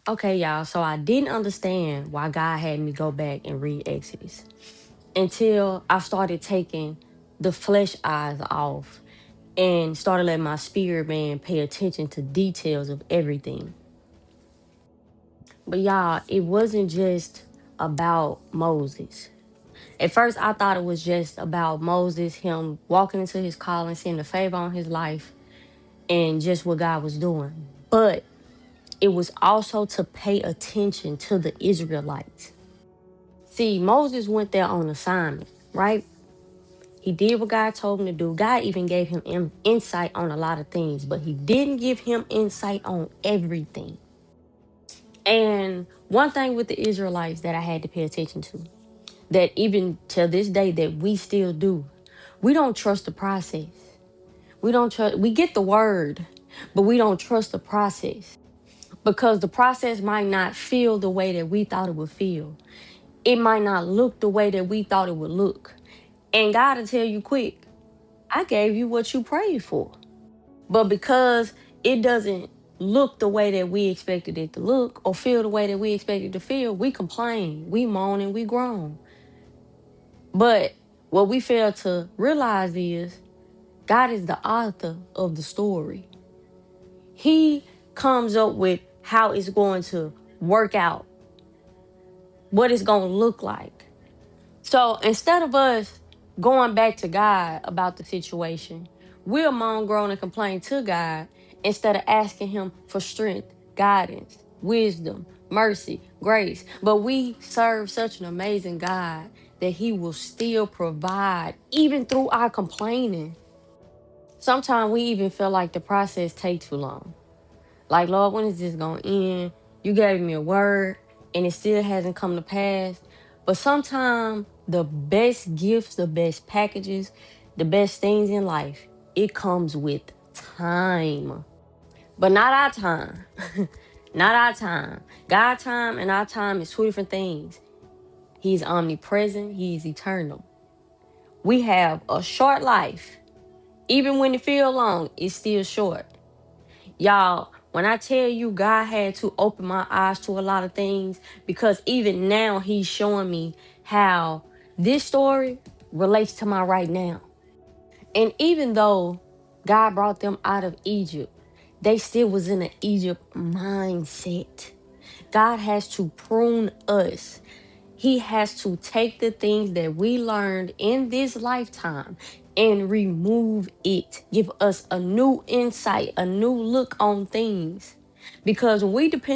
Okay, y'all. So I didn't understand why God had me go back and read Exodus until I started taking the flesh eyes off and started letting my spirit man pay attention to details of everything. But y'all, it wasn't just about Moses. At first, I thought it was just about Moses, him walking into his calling, seeing the favor on his life, and just what God was doing. But it was also to pay attention to the Israelites. See, Moses went there on assignment, right? He did what God told him to do. God even gave him insight on a lot of things, but he didn't give him insight on everything. And one thing with the Israelites that I had to pay attention to, that even till this day that we still do, we don't trust the process. We don't trust, we get the word, but we don't trust the process because the process might not feel the way that we thought it would feel. It might not look the way that we thought it would look. And God will tell you quick, I gave you what you prayed for. But because it doesn't look the way that we expected it to look or feel the way that we expected to feel, we complain, we moan, and we groan. But what we fail to realize is God is the author of the story. He comes up with how it's going to work out, what it's going to look like. So instead of us going back to God about the situation, we'll moan, groan, and complain to God instead of asking Him for strength, guidance, wisdom, mercy, grace. But we serve such an amazing God that He will still provide, even through our complaining. Sometimes we even feel like the process takes too long. Like, Lord, when is this going to end? You gave me a word and it still hasn't come to pass. But sometimes the best gifts, the best packages, the best things in life, it comes with time. But not our time. Not our time. God's time and our time is two different things. He's omnipresent, He's eternal. We have a short life. Even when it feels long, it's still short. Y'all, when I tell you God had to open my eyes to a lot of things, because even now He's showing me how this story relates to my right now. And even though God brought them out of Egypt, they still was in an Egypt mindset. God has to prune us. He has to take the things that we learned in this lifetime and remove it. Give us a new insight, a new look on things. Because when we depend